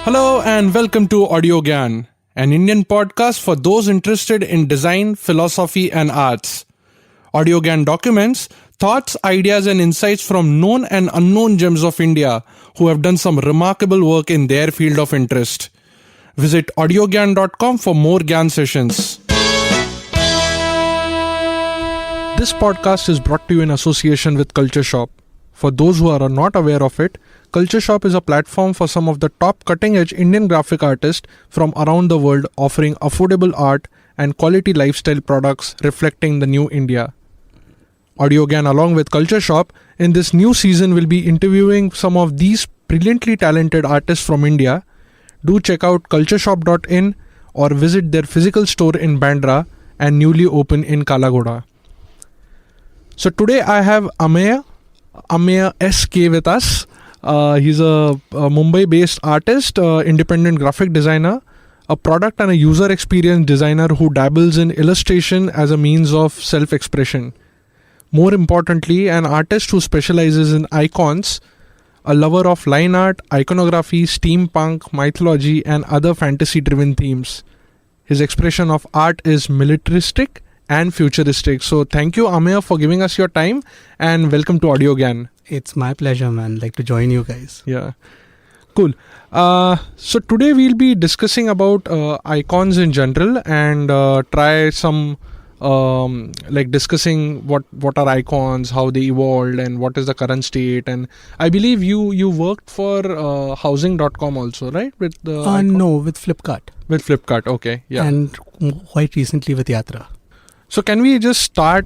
Hello and welcome to Audio Gyan, an Indian podcast for those interested in design, philosophy and arts. Audio Gyan documents thoughts, ideas and insights from known and unknown gems of India who have done some remarkable work in their field of interest. Visit audiogyan.com for more Gyan sessions. This podcast is brought to you in association with Culture Shop. For those who are not aware of it, Culture Shop is a platform for some of the top cutting-edge Indian graphic artists from around the world offering affordable art and quality lifestyle products reflecting the new India. AudioGyan along with Culture Shop in this new season will be interviewing some of these brilliantly talented artists from India. Do check out cultureshop.in or visit their physical store in Bandra and newly open in Kalagoda. So today I have Ameya SK with us. He's a Mumbai-based artist, independent graphic designer, a product and a user experience designer who dabbles in illustration as a means of self-expression. More importantly, an artist who specializes in icons, a lover of line art, iconography, steampunk, mythology and other fantasy-driven themes. His expression of art is militaristic and futuristic. So thank you, Ameya, for giving us your time and welcome to AudioGyan. It's my pleasure, man. Like to join you guys. Yeah, cool. So today we'll be discussing about icons in general and try some discussing what are icons, how they evolved and what is the current state. And I believe you worked for housing.com also, right? With the no, with Flipkart. With Flipkart, okay, yeah. And quite recently with Yatra. So can we just start,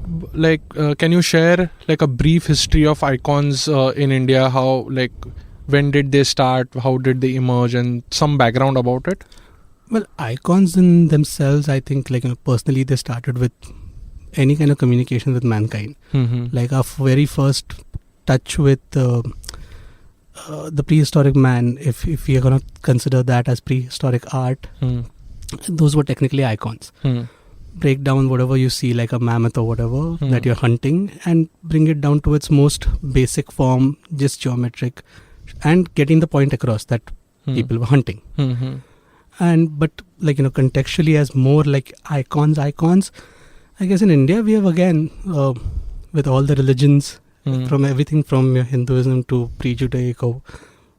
can you share a brief history of icons in India? How, when did they start? How did they emerge? And some background about it? Well, icons in themselves, I think, personally, they started with any kind of communication with mankind. Mm-hmm. Like our very first touch with the prehistoric man, if we are going to consider that as prehistoric art, those were technically icons. Break down whatever you see, like a mammoth or whatever that you're hunting, and bring it down to its most basic form, just geometric, and getting the point across that people were hunting. Mm-hmm. And but contextually as more like icons, I guess in India we have again with all the religions, from everything from Hinduism to pre-Judaic or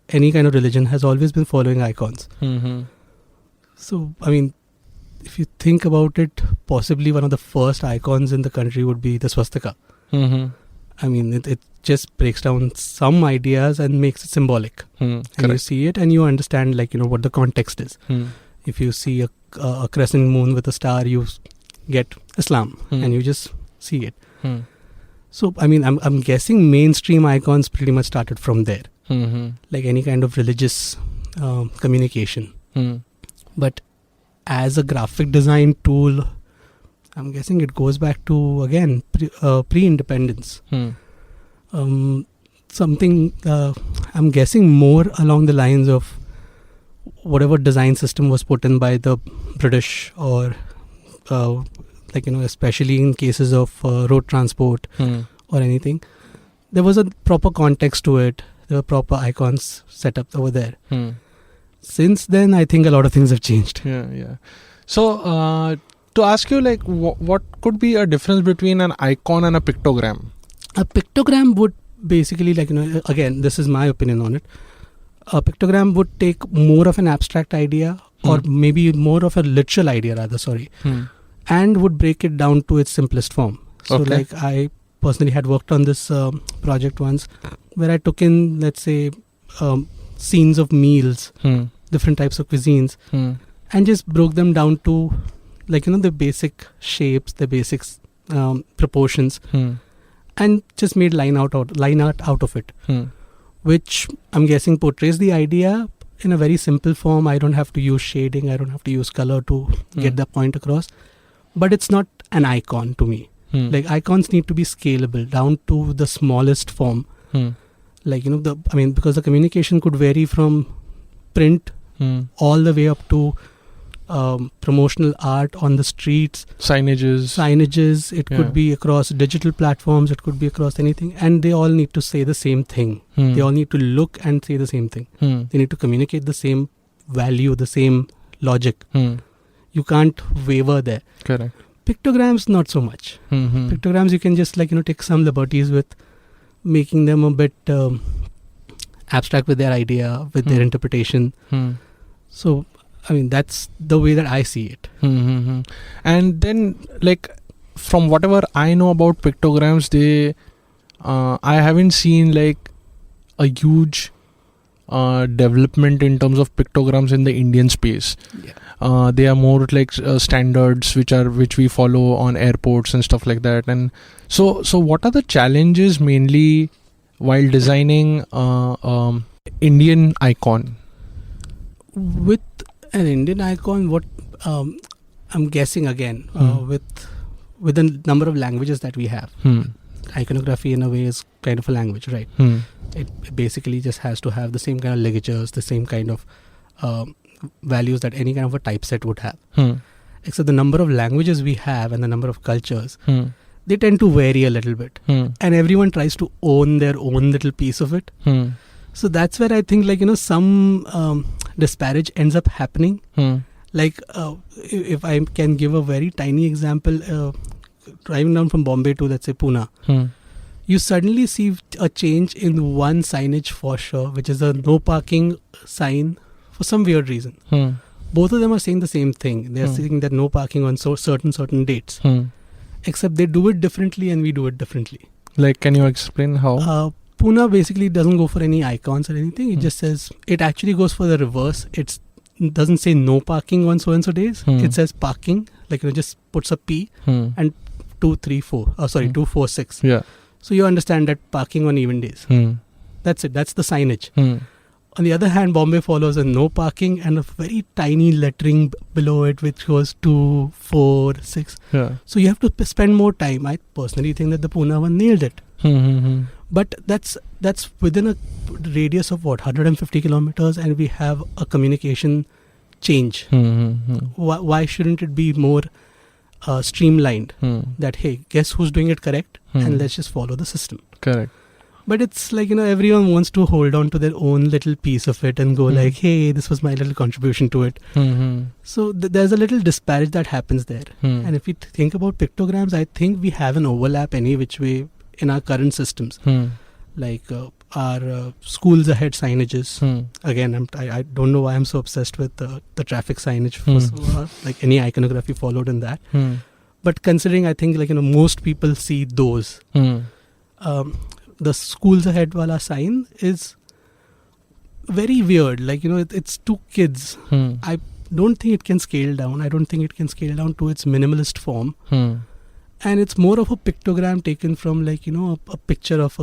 any kind of religion has always been following icons. Mm-hmm. So I mean, if you think about it, possibly one of the first icons in the country would be the swastika. Mm-hmm. I mean, it just breaks down some ideas and makes it symbolic. And you see it and you understand what the context is. If you see a crescent moon with a star, you get Islam and you just see it. So, I mean, I'm guessing mainstream icons pretty much started from there. Like any kind of religious communication. But as a graphic design tool, I'm guessing it goes back to, again, pre-independence. Something, I'm guessing more along the lines of whatever design system was put in by the British or, especially in cases of road transport or anything. There was a proper context to it. There were proper icons set up over there. Since then, I think a lot of things have changed. Yeah. So, to ask you, what could be a difference between an icon and a pictogram? A pictogram would basically, again, this is my opinion on it. A pictogram would take more of an abstract idea or maybe more of a literal idea rather, and would break it down to its simplest form. So, I personally had worked on this project once where I took in, let's say, scenes of meals, different types of cuisines, and just broke them down to the basic shapes, the basic proportions, and just made line art out of it, which I'm guessing portrays the idea in a very simple form. I don't have to use shading, I don't have to use color to get the point across, but it's not an icon to me. Icons need to be scalable down to the smallest form. Because the communication could vary from print all the way up to promotional art on the streets, signages. It could be across digital platforms, it could be across anything, and they all need to say the same thing. They all need to look and say the same thing. They need to communicate the same value, the same logic. You can't waver there. Correct. Pictograms, not so much. Pictograms, you can just take some liberties with making them a bit abstract with their idea, with their interpretation. So, I mean, that's the way that I see it. And then, from whatever I know about pictograms, I haven't seen a huge development in terms of pictograms in the Indian space. They are more standards which we follow on airports and stuff like that. And so what are the challenges mainly while designing Indian icon? With an Indian icon, what I'm guessing again, with the number of languages that we have, iconography in a way is kind of a language, right? It basically just has to have the same kind of ligatures, the same kind of values that any kind of a typeset would have. Except the number of languages we have and the number of cultures, they tend to vary a little bit. And everyone tries to own their own little piece of it. So that's where I think some disparage ends up happening. If I can give a very tiny example, driving down from Bombay to, let's say, Pune, you suddenly see a change in one signage for sure, which is a no parking sign for some weird reason. Both of them are saying the same thing. They're saying that no parking on certain dates. Except they do it differently and we do it differently. Can you explain how? Pune basically doesn't go for any icons or anything. It just says, it actually goes for the reverse. It doesn't say no parking on so and so days. It says parking, just puts a P and 2, 3, 4. 2, 4, 6. Yeah. So you understand that parking on even days. That's it. That's the signage. On the other hand, Bombay follows a no parking and a very tiny lettering below it, which goes 2, 4, 6. Yeah. So you have to spend more time. I personally think that the Pune one nailed it. But that's within a radius of 150 kilometers, and we have a communication change. Why shouldn't it be more streamlined? That, hey, guess who's doing it correct, and let's just follow the system. Correct. But it's everyone wants to hold on to their own little piece of it and go hey, this was my little contribution to it. So there's a little disparage that happens there. And if we think about pictograms, I think we have an overlap any which way in our current systems. Our schools ahead signages. Again, I don't know why I'm so obsessed with the traffic signage for any iconography followed in that. But considering, I think most people see those. The schools ahead wala sign is very weird. It's two kids. I don't think it can scale down. I don't think it can scale down to its minimalist form. And it's more of a pictogram taken from a picture of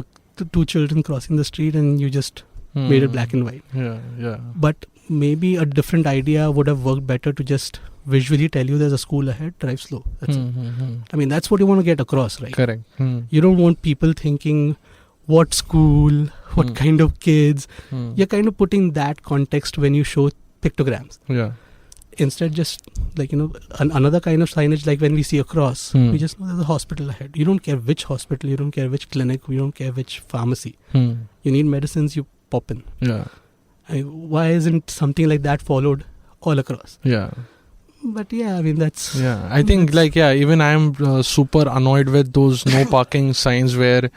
two children crossing the street, and you just made it black and white. Yeah. But maybe a different idea would have worked better to just visually tell you there's a school ahead, drive slow. That's it. I mean, that's what you want to get across, right? Correct. You don't want people thinking what school, what kind of kids. You're kind of putting that context when you show pictograms. Yeah. Instead, just another kind of signage, like when we see a cross, we just know there's a hospital ahead. You don't care which hospital, you don't care which clinic, you don't care which pharmacy. You need medicines, you pop in. Yeah. Why isn't something like that followed all across? Yeah. But yeah, I mean, that's... Yeah, I think even I'm super annoyed with those no parking signs where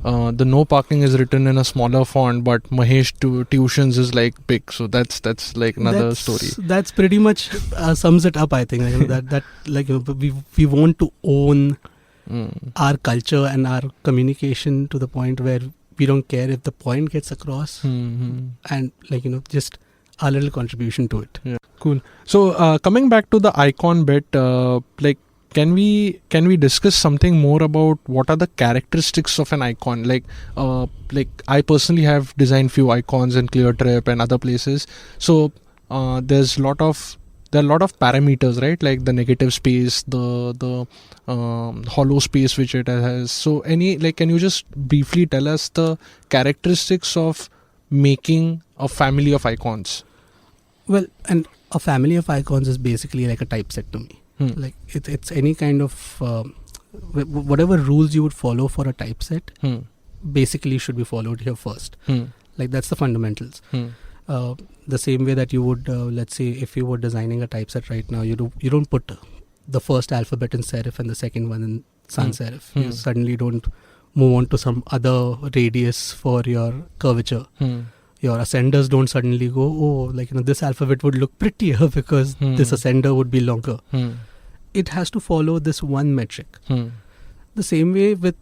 the no parking is written in a smaller font, but Mahesh tuitions is big. So that's another story. That's pretty much sums it up, I think. We want to own our culture and our communication to the point where we don't care if the point gets across, and just our little contribution to it. Yeah, cool. So coming back to the icon bit, can we discuss something more about what are the characteristics of an icon? I personally have designed few icons in Clear Trip and other places. So there's a lot of parameters, right? Like the negative space, the hollow space which it has. So can you just briefly tell us the characteristics of making a family of icons? Well, and a family of icons is basically like a typeset to me. It's any kind of whatever rules you would follow for a typeset basically should be followed here first. That's the fundamentals. The same way that you would, let's say, if you were designing a typeset right now, you don't put the first alphabet in serif and the second one in sans serif. You suddenly don't move on to some other radius for your curvature. Your ascenders don't suddenly go, this alphabet would look prettier because this ascender would be longer. It has to follow this one metric. The same way with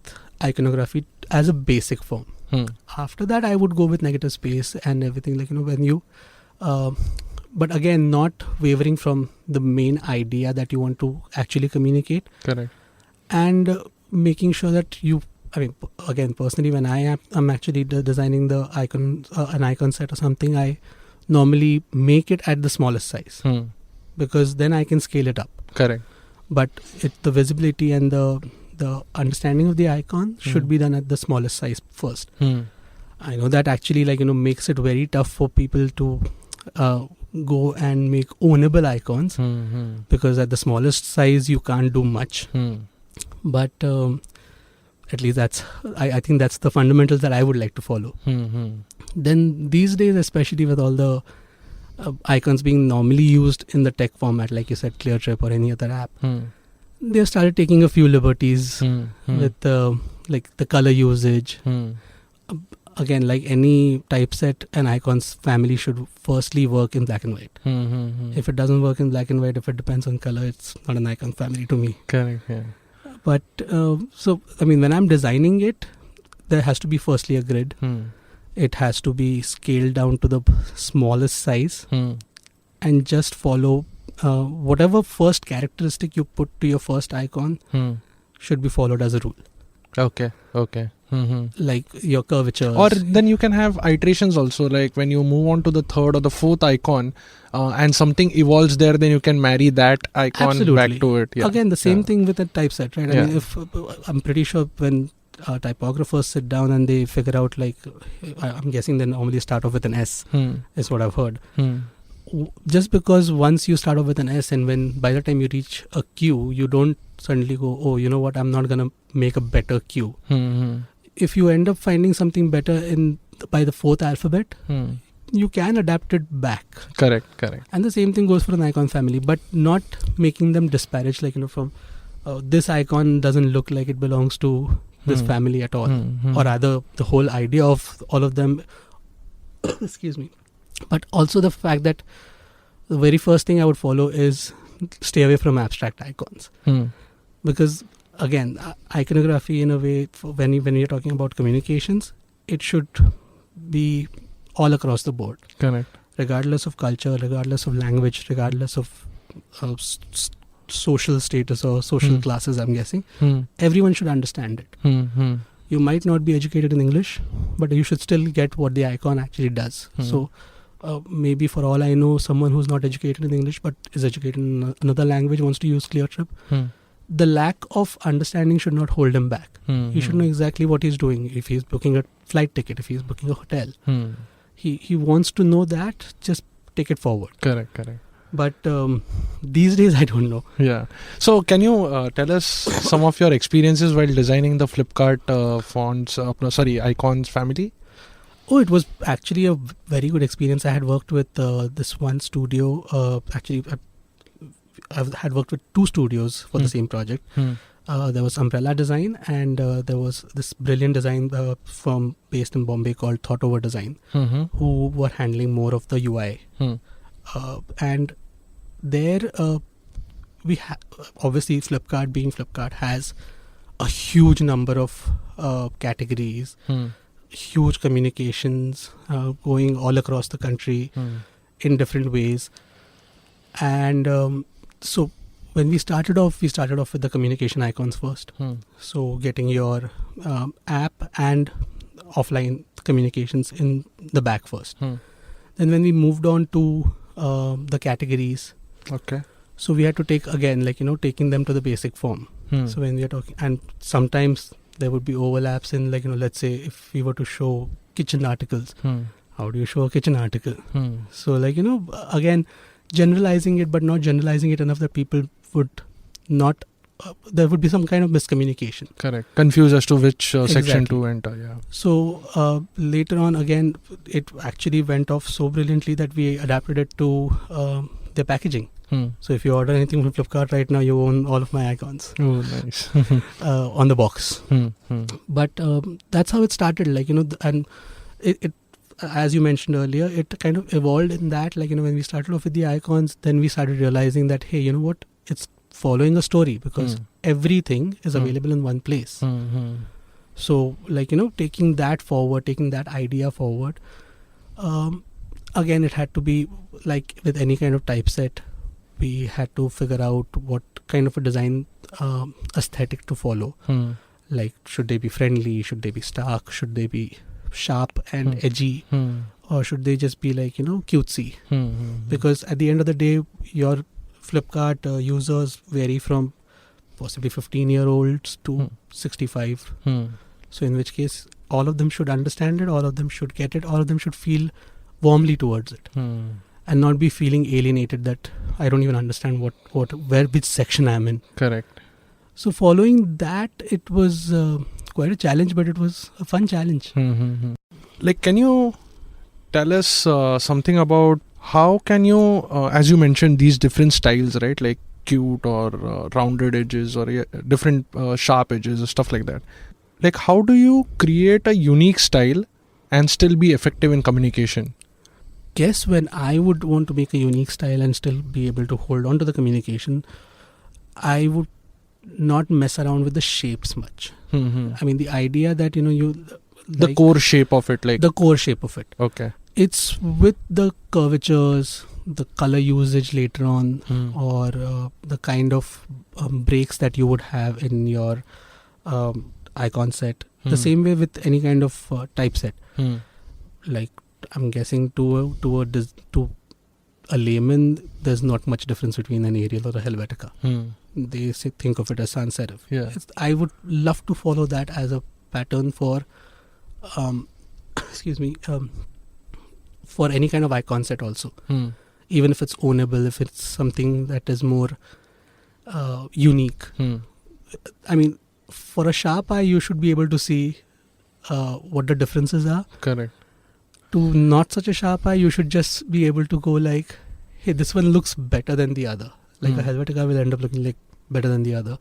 iconography as a basic form. After that, I would go with negative space and everything, when you but again, not wavering from the main idea that you want to actually communicate. Correct. And making sure that again, personally, when I'm actually designing the icon, an icon set or something, I normally make it at the smallest size because then I can scale it up. Correct. But the visibility and the understanding of the icon should be done at the smallest size first. I know that actually makes it very tough for people to go and make ownable icons because at the smallest size you can't do much. But at least I think that's the fundamentals that I would like to follow. Then these days, especially with all the icons being normally used in the tech format, like you said, ClearTrip or any other app, they have started taking a few liberties with the color usage. Again, like any typeset, an icon's family should firstly work in black and white. If it doesn't work in black and white, if it depends on color, it's not an icon family to me. Correct, yeah. But when I'm designing it, there has to be firstly a grid. It has to be scaled down to the smallest size and just follow whatever first characteristic you put to your first icon should be followed as a rule. Okay. Like your curvature. Or then you can have iterations also, like when you move on to the third or the fourth icon and something evolves there, then you can marry that icon back to it. Yeah. Again, the same thing with a typeset, right? Yeah. I'm pretty sure when typographers sit down and they figure out, I'm guessing they normally start off with an S, is what I've heard. Just because once you start off with an S and by the time you reach a Q, you don't suddenly go, oh, you know what, I'm not going to make a better Q. If you end up finding something better by the fourth alphabet, you can adapt it back. Correct. And the same thing goes for an icon family, but not making them disparage, from this icon doesn't look like it belongs to this family at all. Or rather, the whole idea of all of them, excuse me. But also the fact that the very first thing I would follow is stay away from abstract icons. Because again, iconography in a way, when you're talking about communications, it should be all across the board. Correct. Regardless of culture, regardless of language, regardless of social status or social classes, I'm guessing. Everyone should understand it. You might not be educated in English, but you should still get what the icon actually does. So maybe for all I know, someone who's not educated in English but is educated in another language wants to use ClearTrip. The lack of understanding should not hold him back. He should know exactly what he's doing. If he's booking a flight ticket, if he's booking a hotel, he wants to know that, just take it forward. Correct. But these days, I don't know. Yeah. So can you tell us some of your experiences while designing the Flipkart icons family? Oh, it was actually a very good experience. I had worked with this one studio. I had worked with two studios for the same project. There was Umbrella Design and there was this brilliant design firm based in Bombay called Thought Over Design, who were handling more of the UI. And there, obviously Flipkart being Flipkart has a huge number of categories, huge communications going all across the country in different ways. And so when we started off with the communication icons first. So getting your app and offline communications in the back first. Then when we moved on to the categories, okay, so we had to take again, taking them to the basic form. So when we are talking, and sometimes there would be overlaps in, let's say if we were to show kitchen articles, how do you show a kitchen article? So again, generalizing it, but not generalizing it enough that people would not there would be some kind of miscommunication. Correct. Confused as to which section Exactly. to enter. Yeah. So later on, again, it actually went off so brilliantly that we adapted it to their packaging. So if you order anything from Flipkart right now, you own all of my icons Oh, nice. on the box. But that's how it started, like, and it as you mentioned earlier, it kind of evolved in that, like, when we started off with the icons, then we started realizing that, hey, you know what, it's following a story, because everything is available in one place. So, like, taking that idea forward, again, it had to be like with any kind of typeset, we had to figure out what kind of a design aesthetic to follow. Like, should they be friendly? Should they be stark? Should they be sharp and edgy? Or should they just be like, cutesy? Because at the end of the day, your Flipkart users vary from possibly 15-year-olds to 65. So in which case, all of them should understand it, all of them should get it, all of them should feel warmly towards it. And not be feeling alienated that I don't even understand which section I'm in. Correct. So following that, it was quite a challenge, but it was a fun challenge. Like, can you tell us something about how can you, as you mentioned, these different styles, right? Like cute or rounded edges or different sharp edges or stuff like that. Like, how do you create a unique style and still be effective in communication? Guess when I would want to make a unique style and still be able to hold on to the communication, I would not mess around with the shapes much. I mean, the idea that, The core shape of it, like... The core shape of it. Okay. It's with the curvatures, the color usage later on, or the kind of breaks that you would have in your icon set. The same way with any kind of typeset. Like, I'm guessing to a layman, there's not much difference between an Arial or a Helvetica. They think of it as sans serif. Yeah. I would love to follow that as a pattern for, for any kind of icon set also. Even if it's ownable, if it's something that is more unique. I mean, for a sharp eye, you should be able to see what the differences are. Correct. To not such a sharp eye, you should just be able to go like, hey, this one looks better than the other. Like a Helvetica will end up looking like better than the other.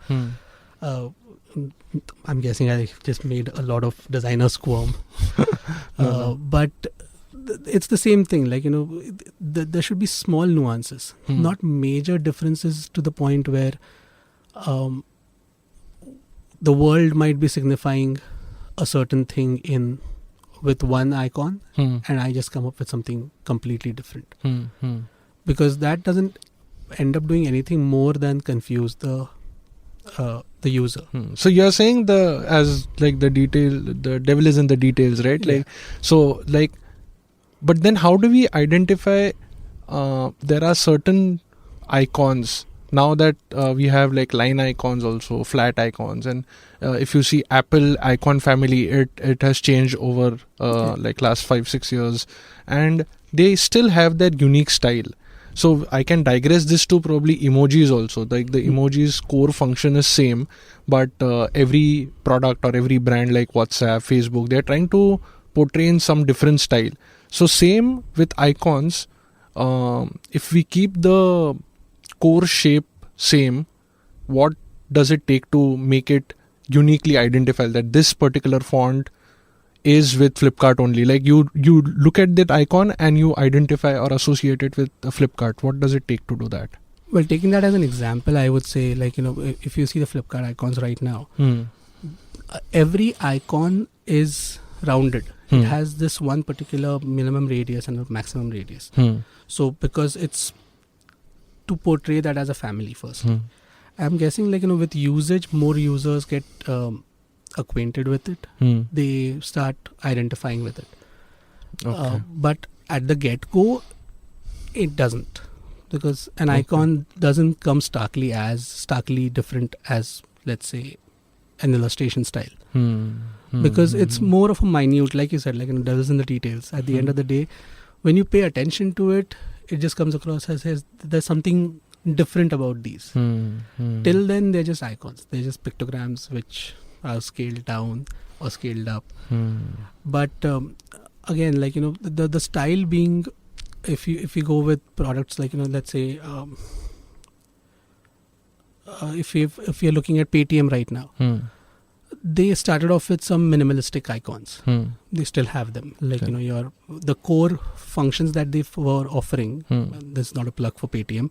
I'm guessing I just made a lot of designers squirm. But it's the same thing. Like, there should be small nuances, not major differences to the point where the world might be signifying a certain thing with one icon, and I just come up with something completely different. Because that doesn't end up doing anything more than confuse the user. So you're saying the devil is in the details, right? Yeah. Like, so like, but then how do we identify there are certain icons now that we have like line icons also, flat icons, and if you see Apple icon family, it has changed over like last 5-6 years, and they still have that unique style. So I can digress this to probably emojis also. Like the emojis core function is same, but every product or every brand like WhatsApp, Facebook, they're trying to portray in some different style. So same with icons. If we keep the core shape same, what does it take to make it uniquely identified that this particular font is with Flipkart only? Like you look at that icon and you identify or associate it with Flipkart. What does it take to do that? Well, taking that as an example, I would say, like, if you see the Flipkart icons right now, every icon is rounded. It has this one particular minimum radius and a maximum radius. So because it's to portray that as a family first. I'm guessing, like, with usage, more users get acquainted with it. They start identifying with it. Okay. But at the get-go, it doesn't. Because an icon doesn't come starkly different as, let's say, an illustration style. Because it's more of a minute, like you said, like, devils in the details. At the end of the day, when you pay attention to it, it just comes across as there's something different about these. Till then, they're just icons. They're just pictograms which are scaled down or scaled up. But again, like, the style being, if you go with products like, let's say, if you're looking at Paytm right now, they started off with some minimalistic icons. They still have them. Like, the core functions that they were offering. This is not a plug for Paytm,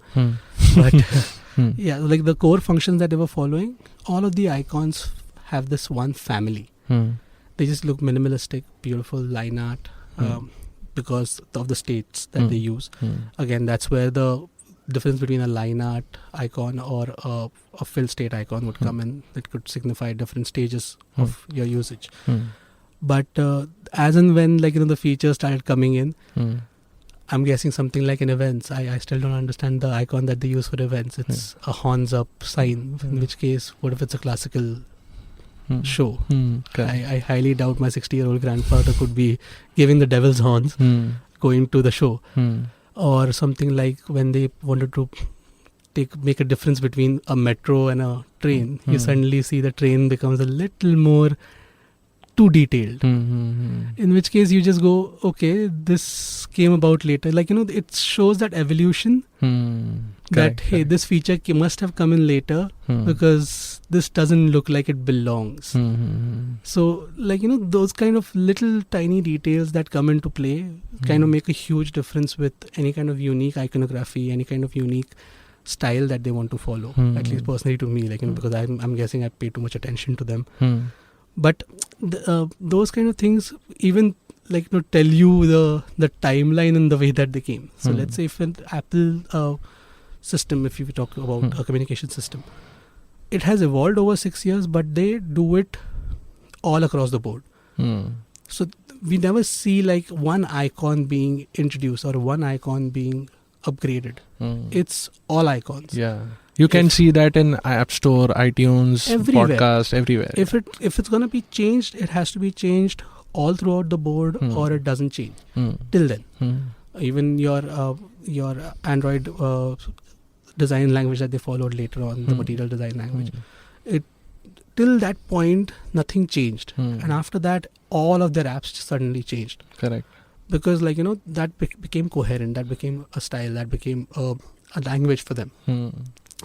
but yeah, like the core functions that they were following, all of the icons have this one family. They just look minimalistic, beautiful line art, because of the states that they use. Again, that's where the difference between a line art icon or a fill state icon would come in. It could signify different stages of your usage. But as and when, like, the features started coming in, I'm guessing something like in events. I still don't understand the icon that they use for events. It's a horns up sign. In which case, what if it's a classical show? I highly doubt my 60-year-old grandfather could be giving the devil's horns going to the show. Or something like when they wanted to make a difference between a metro and a train, you suddenly see the train becomes a little more too detailed. In which case you just go, okay, this came about later. Like, it shows that evolution. That, hey, this feature must have come in later because this doesn't look like it belongs. So, like, those kind of little tiny details that come into play kind of make a huge difference with any kind of unique iconography, any kind of unique style that they want to follow. At least personally to me, like, because I'm guessing I pay too much attention to them. But those kind of things even, like, tell you the timeline and the way that they came. So let's say if an Apple system, if you talk about a communication system, it has evolved over 6 years, but they do it all across the board. So we never see like one icon being introduced or one icon being upgraded. It's all icons. Yeah. You can see that in App Store, iTunes, everywhere. Podcast, everywhere. If it's going to be changed, it has to be changed all throughout the board, or it doesn't change. Till then. Even your Android design language that they followed later on, the material design language, till that point, nothing changed. And after that, all of their apps suddenly changed. Correct. Because, like, that became coherent, that became a style, that became a language for them,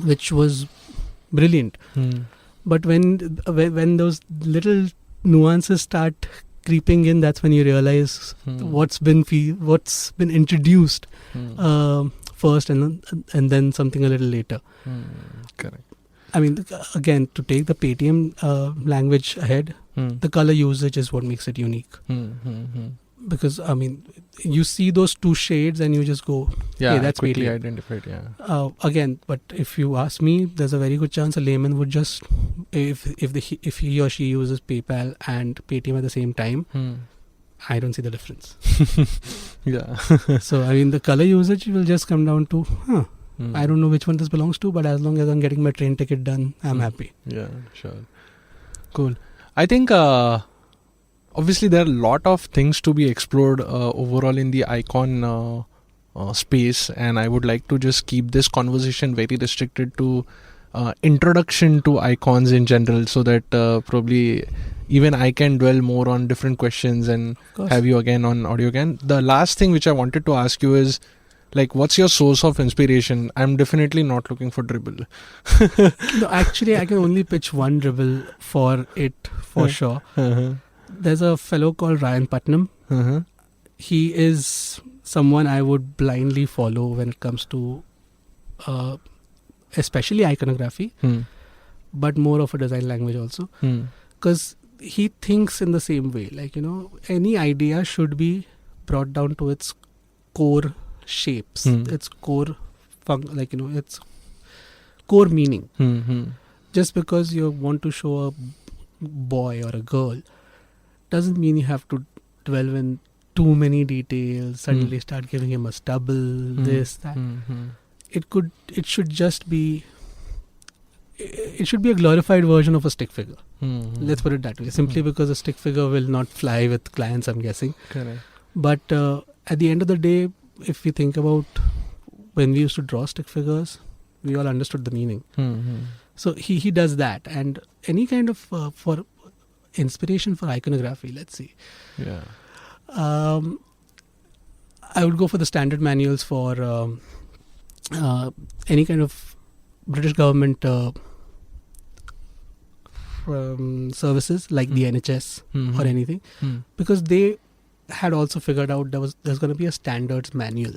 which was brilliant. But when those little nuances start creeping in, that's when you realize what's been introduced first, and then something a little later. Correct. I mean, again, to take the Paytm language ahead, the color usage is what makes it unique. Because, I mean, you see those two shades and you just go, yeah, hey, that's quickly Paytm. Identified. Yeah. Again, but if you ask me, there's a very good chance a layman would just, if he or she uses PayPal and Paytm at the same time, I don't see the difference. Yeah. So, I mean, the color usage will just come down to, I don't know which one this belongs to, but as long as I'm getting my train ticket done, I'm happy. Yeah, sure. Cool. I think obviously there are a lot of things to be explored overall in the icon space, and I would like to just keep this conversation very restricted to introduction to icons in general, so that probably even I can dwell more on different questions and have you again on audio again. The last thing which I wanted to ask you is, like, what's your source of inspiration? I'm definitely not looking for dribble. No, actually, I can only pitch one dribble for it, for sure. There's a fellow called Ryan Putnam. He is someone I would blindly follow when it comes to especially iconography, but more of a design language also. Because he thinks in the same way. Like, any idea should be brought down to its core shapes, its core its core meaning. Just because you want to show a boy or a girl doesn't mean you have to dwell in too many details, suddenly start giving him a stubble, this, that. It should just be, it should be a glorified version of a stick figure. Let's put it that way. Simply because a stick figure will not fly with clients, I'm guessing. Correct. But at the end of the day, if we think about when we used to draw stick figures, we all understood the meaning. Hmm. So he does that, and any kind of for inspiration for iconography, let's see. Yeah. I would go for the standard manuals for any kind of British government services like the NHS or anything, because they had also figured out there's going to be a standards manual.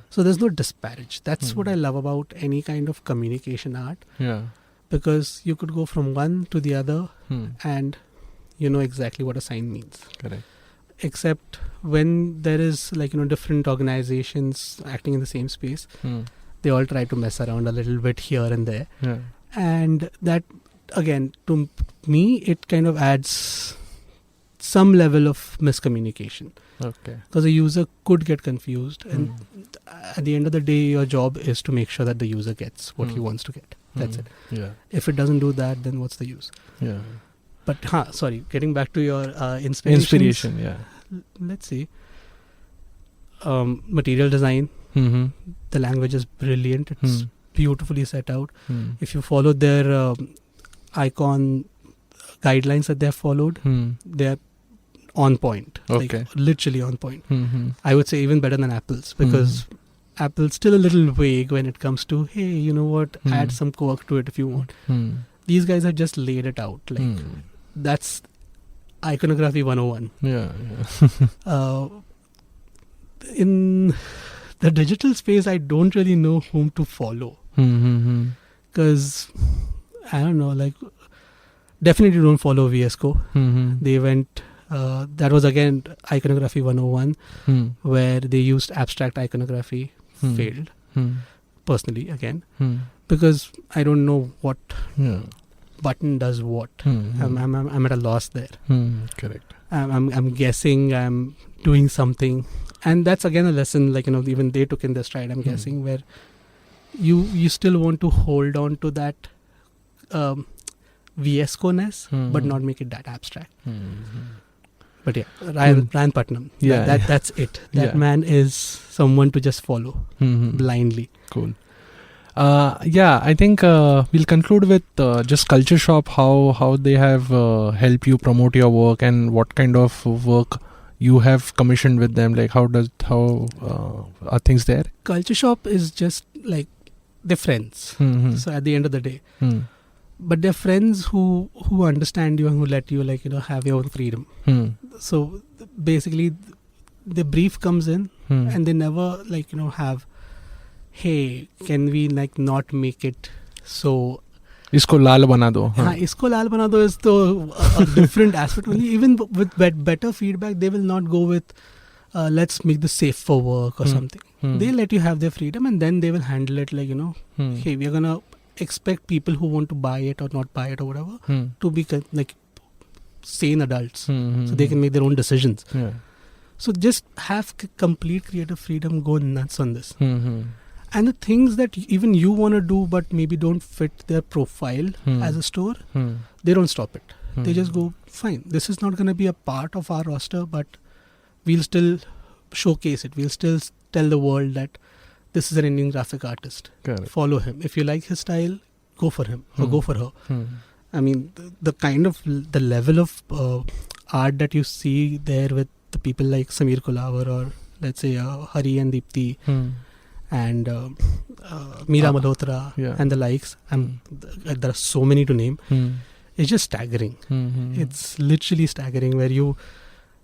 So there's no disparage. That's what I love about any kind of communication art. Yeah. Because you could go from one to the other and you know exactly what a sign means. Correct. Except when there is different organizations acting in the same space, they all try to mess around a little bit here and there. Yeah. And that, again, to me, it kind of adds some level of miscommunication. Okay. Because the user could get confused. And at the end of the day, your job is to make sure that the user gets what he wants to get. That's it. Yeah. If it doesn't do that, then what's the use? Yeah. But, getting back to your inspiration. Yeah. Let's see. Material design. The language is brilliant. It's beautifully set out. If you follow their icon guidelines that they have followed, they're on point. Okay. Like, literally on point. I would say even better than Apple's, because Apple's still a little vague when it comes to, hey, you know what, add some quirk to it if you want. These guys have just laid it out. Like, that's iconography 101. Yeah. In the digital space, I don't really know whom to follow. Because, I don't know, definitely don't follow VS Co. They went, that was again iconography 101, where they used abstract iconography, failed, personally, again, because I don't know what button does what. I'm at a loss there. Correct. I'm guessing I'm doing something, and that's again a lesson even they took in their stride, I'm guessing, where you still want to hold on to that VS Co-ness, but not make it that abstract. But yeah, Ryan Putnam, that's it. That man is someone to just follow blindly. Cool. I think we'll conclude with just Culture Shop, how they have helped you promote your work, and what kind of work you have commissioned with them. Like, how are things there? Culture Shop is just like, they're friends. So at the end of the day, but they're friends who understand you and who let you have your own freedom. So basically, the brief comes in and they never have, hey, can we not make it so Isko lal bana do. Isko lal bana do is a different aspect. Only even with better feedback, they will not go with let's make this safe for work or something. They let you have their freedom, and then they will handle it hey, we are gonna expect people who want to buy it or not buy it or whatever to be sane adults, so they can make their own decisions. So just have complete creative freedom, go nuts on this. And the things that even you want to do but maybe don't fit their profile as a store, they don't stop it. They just go, fine, this is not going to be a part of our roster, but we'll still showcase it. We'll still tell the world that this is an Indian graphic artist. Follow him. If you like his style, go for him or go for her. I mean, the level of art that you see there with the people like Sameer Kulawar, or let's say Hari and Deepthi, and Meera Malhotra and the likes. There are so many to name. It's just staggering. It's literally staggering, where you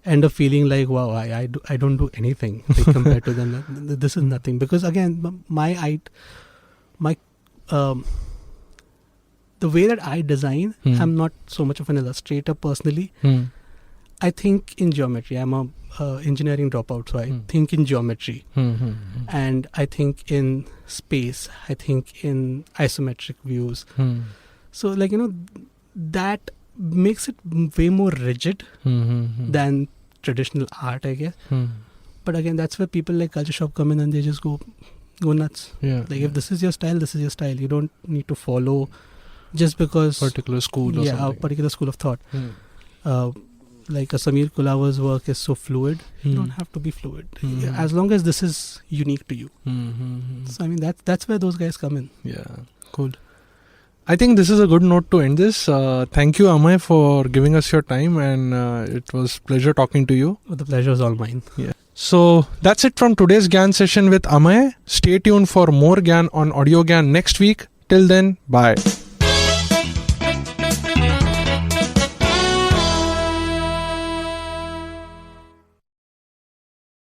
end up feeling like, wow, I don't do anything compared to them. This is nothing. Because again, the way that I design, I'm not so much of an illustrator personally. I think in geometry. I'm a engineering dropout, so I think in geometry. And I think in space. I think in isometric views. So that makes it way more rigid than traditional art, I guess. But again, that's where people like Culture Shop come in and they just go nuts. If this is your style, this is your style. You don't need to follow just because particular school or something. A particular school of thought. like a Samir Kulawar's work is so fluid. You don't have to be fluid. As long as this is unique to you. So I mean that's where those guys come in. Yeah, cool. I think this is a good note to end this. Thank you, Amay, for giving us your time, and it was pleasure talking to you. The pleasure is all mine. Yeah. So that's it from today's GAN session with Amay. Stay tuned for more GAN on Audio GAN next week. Till then, bye.